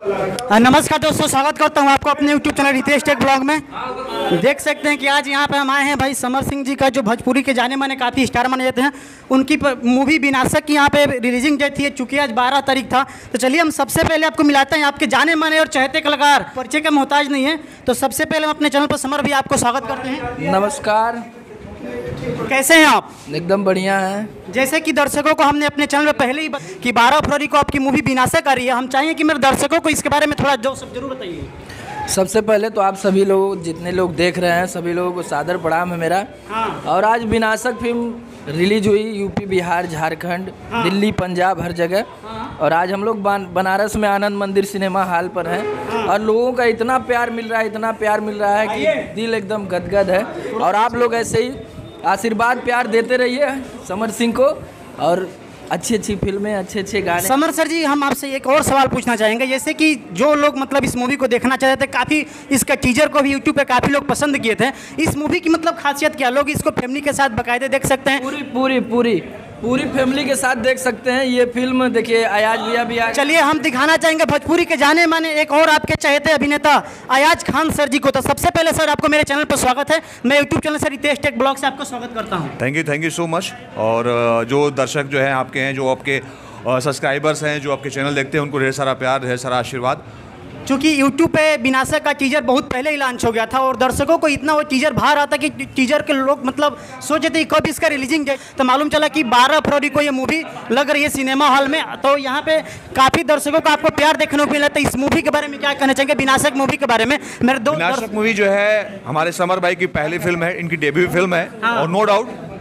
नमस्कार दोस्तों, स्वागत करता हूं आपको अपने YouTube channel Ritesh tech blog में। देख सकते हैं कि आज यहां पे हम आए हैं भाई समर सिंह जी का, जो भोजपुरी के जाने माने काफ़ी स्टार माने जाते हैं। उनकी मूवी विनाशक की यहां पे रिलीजिंग डेट थी, चूँकि आज 12 तारीख था। तो चलिए हम सबसे पहले आपको मिलाते हैं आपके जाने माने और चहेते कलाकार, परिचय का मोहताज नहीं है। तो सबसे पहले हम अपने चैनल पर समर भी आपको स्वागत करते हैं। नमस्कार, कैसे हैं आप? एकदम बढ़िया है। जैसे कि दर्शकों को हमने अपने चैनल में पहले ही कि 12 फरवरी को आपकी मूवी विनाशक आ रही है, हम चाहेंगे कि मेरे दर्शकों को इसके बारे में थोड़ा जो सब जरूर बताइए। सबसे पहले तो आप सभी लोग, जितने लोग देख रहे हैं, सभी लोगों को सादर प्रणाम है मेरा। और आज विनाशक फिल्म रिलीज हुई यूपी, बिहार, झारखंड, दिल्ली, पंजाब, हर जगह। और आज हम लोग बनारस में आनंद मंदिर सिनेमा हॉल पर हैं और लोगों का इतना प्यार मिल रहा है, इतना प्यार मिल रहा है कि दिल एकदम गदगद है। और आप लोग ऐसे ही आशीर्वाद प्यार देते रहिए समर सिंह को, और अच्छी अच्छी फिल्में, अच्छे अच्छे गाने। समर सर जी, हम आपसे एक और सवाल पूछना चाहेंगे। जैसे कि जो लोग मतलब इस मूवी को देखना चाहते थे, काफ़ी इसका टीजर को भी यूट्यूब पे काफ़ी लोग पसंद किए थे। इस मूवी की मतलब खासियत क्या, लोग इसको फैमिली के साथ बाकायदे देख सकते हैं? पूरी फैमिली के साथ देख सकते हैं ये फिल्म। देखिए अयाज भैया भी आए। चलिए हम दिखाना चाहेंगे भोजपुरी के जाने माने एक और आपके चहेते अभिनेता अयाज खान सर जी को। तो सबसे पहले सर आपको मेरे चैनल पर स्वागत है। मैं यूट्यूब चैनल से रितेश टेक ब्लॉग से आपको स्वागत करता हूँ। Thank you so much. और जो दर्शक जो हैं आपके हैं, जो आपके सब्सक्राइबर्स हैं, जो आपके चैनल देखते हैं, उनको ढेर सारा प्यार, ढेर सारा आशीर्वाद। चूँकि यूट्यूब पे विनाशक का टीजर बहुत पहले ही लॉन्च हो गया था और दर्शकों को इतना वो टीजर भा रहा था कि टीजर के लोग मतलब सोचे थे कब इसका रिलीजिंग डेट। तो मालूम चला कि 12 फरवरी को ये मूवी लग रही है सिनेमा हॉल में। तो यहाँ पे काफ़ी दर्शकों को आपको प्यार देखने को मिला। तो इस मूवी के बारे में क्या कहना चाहेंगे, विनाशक मूवी के बारे में? मेरे दो विनाशक मूवी जो है हमारे समर भाई की पहली फिल्म है, इनकी डेब्यू फिल्म है। और नो डाउट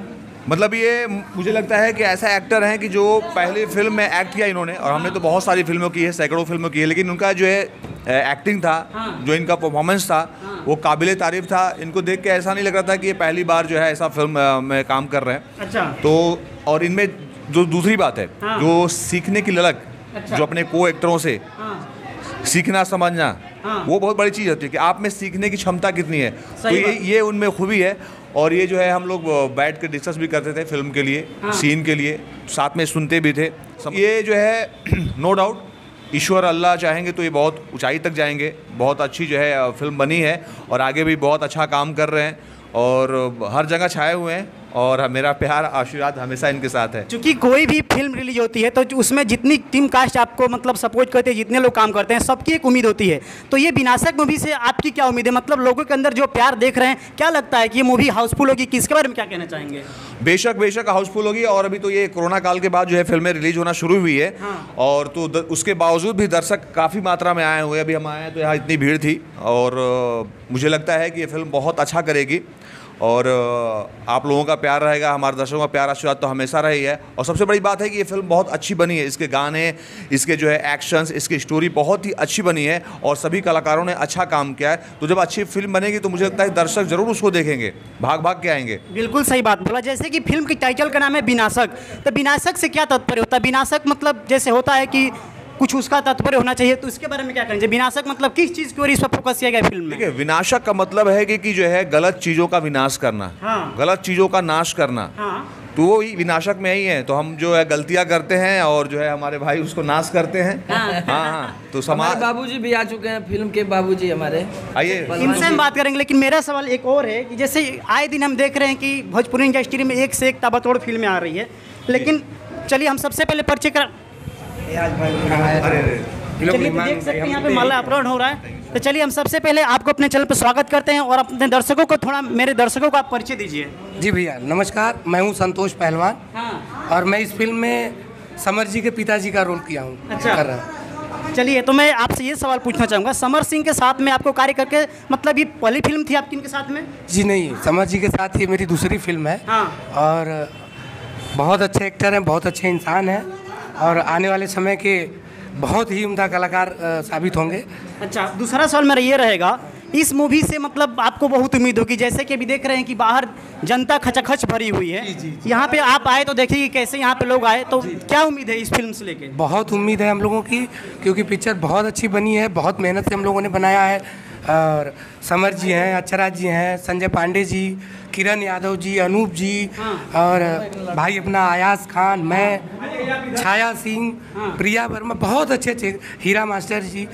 मतलब ये मुझे लगता है कि ऐसा एक्टर हैं कि जो पहली फिल्म में एक्ट किया इन्होंने, और हमने तो बहुत सारी फिल्मों की है, सैकड़ों फिल्मों की है, लेकिन उनका जो है एक्टिंग था, जो इनका परफॉर्मेंस था, वो काबिले तारीफ था। इनको देख के ऐसा नहीं लग रहा था कि ये पहली बार जो है ऐसा फिल्म में काम कर रहे हैं। अच्छा। तो और इनमें जो दूसरी बात है, जो सीखने की ललक, जो अपने को एक्टरों से सीखना समझना, वो बहुत बड़ी चीज़ होती है कि आप में सीखने की क्षमता कितनी है। तो ये उनमें खूबी है। और ये जो है हम लोग बैठ कर डिस्कस भी करते थे फिल्म के लिए, सीन के लिए, साथ में सुनते भी थे। ये जो है नो डाउट ईश्वर अल्लाह चाहेंगे तो ये बहुत ऊंचाई तक जाएंगे। बहुत अच्छी जो है फिल्म बनी है और आगे भी बहुत अच्छा काम कर रहे हैं और हर जगह छाए हुए हैं। और मेरा प्यार आशीर्वाद हमेशा इनके साथ है। क्योंकि कोई भी फिल्म रिलीज होती है तो उसमें जितनी टीम कास्ट आपको मतलब सपोर्ट करते हैं, जितने लोग काम करते हैं, सबकी एक उम्मीद होती है। तो ये विनाशक मूवी से आपकी क्या उम्मीद है? मतलब लोगों के अंदर जो प्यार देख रहे हैं, क्या लगता है कि ये मूवी हाउसफुल होगी? किसके बारे में क्या कहना चाहेंगे? बेशक हाउसफुल होगी। और अभी तो ये कोरोना काल के बाद जो है फिल्में रिलीज होना शुरू हुई है। और तो उसके बावजूद भी दर्शक काफ़ी मात्रा में आए हुए। अभी हम आए हैं तो यहाँ इतनी भीड़ थी और मुझे लगता है कि ये फिल्म बहुत अच्छा करेगी। और आप लोगों का प्यार रहेगा, हमारे दर्शकों का प्यार आशीर्वाद तो हमेशा रही है। और सबसे बड़ी बात है कि ये फिल्म बहुत अच्छी बनी है। इसके गाने, इसके जो है एक्शंस, इसकी स्टोरी बहुत ही अच्छी बनी है और सभी कलाकारों ने अच्छा काम किया है। तो जब अच्छी फिल्म बनेगी तो मुझे लगता है दर्शक जरूर उसको देखेंगे, भाग भाग के आएंगे। बिल्कुल सही बात बोला। जैसे कि फिल्म की टाइटल का नाम है विनाशक, तो विनाशक से क्या तात्पर्य होता है? विनाशक मतलब जैसे होता है कि कुछ उसका तात्पर्य होना चाहिए, तो इसके बारे में क्या करेंगे? विनाशक मतलब किस चीज़ की ओर इस पर फोकस किया गया फिल्म में? देखिए, विनाशक का मतलब है कि जो है गलत चीज़ों का विनाश करना, गलत चीज़ों का नाश करना। तो वो ही विनाशक में ही है। तो हम जो है गलतियां करते हैं और जो है हमारे भाई उसको नाश करते हैं। हाँ। तो समाज बाबूजी भी आ चुके हैं, फिल्म के बाबूजी हमारे। आइए इनसे हम बात करेंगे। लेकिन मेरा सवाल एक और है कि जैसे आए दिन हम देख रहे हैं कि भोजपुरी इंडस्ट्री में एक से एक ताबड़तोड़ फिल्में आ रही है, लेकिन चलिए हम सबसे पहले परिचय कर चलिए देख सकते हैं यहाँ पे माला अपलोड हो रहा है। तो चलिए हम सबसे पहले आपको अपने चैनल पर स्वागत करते हैं और अपने दर्शकों को थोड़ा, मेरे दर्शकों को आप परिचय दीजिए। जी भैया नमस्कार, मैं हूँ संतोष पहलवान। और मैं इस फिल्म में समर जी के पिताजी का रोल किया हूँ। अच्छा। कर रहा हूँ। चलिए, तो मैं आपसे ये सवाल पूछना चाहूँगा, समर सिंह के साथ में आपको कार्य करके मतलब ये पहली फिल्म थी आपकी इनके साथ में? जी नहीं, समर जी के साथ ये मेरी दूसरी फिल्म है। और बहुत अच्छे एक्टर हैं, बहुत अच्छे इंसान हैं और आने वाले समय के बहुत ही उम्दा कलाकार साबित होंगे। अच्छा, दूसरा सवाल मेरा ये रहेगा, इस मूवी से मतलब आपको बहुत उम्मीद होगी, जैसे कि अभी देख रहे हैं कि बाहर जनता खचाखच भरी हुई है। यहाँ पे आप आए तो देखिए कैसे यहाँ पे लोग आए, तो क्या उम्मीद है इस फिल्म से लेके? बहुत उम्मीद है हम लोगों की, क्योंकि पिक्चर बहुत अच्छी बनी है, बहुत मेहनत से हम लोगों ने बनाया है। और समर जी हैं, अक्षरा जी हैं, संजय पांडे जी, किरण यादव जी, अनूप जी, और भाई अपना आयाज खान, मैं, छाया सिंह, प्रिया वर्मा, बहुत अच्छे अच्छे, हीरा मास्टर जी,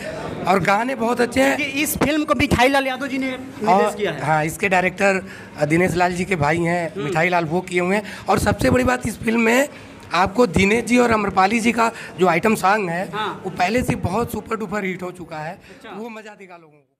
और गाने बहुत अच्छे हैं। कि इस फिल्म को मिठाई लाल यादव जी ने निर्देश किया है। हाँ, इसके डायरेक्टर दिनेश लाल जी के भाई हैं, मिठाई लाल वो किए हुए हैं। और सबसे बड़ी बात इस फिल्म में आपको दिनेश जी और अम्रपाली जी का जो आइटम सॉन्ग है वो पहले से बहुत सुपर डुपर हिट हो चुका है। वो मजा देगा लोगों को।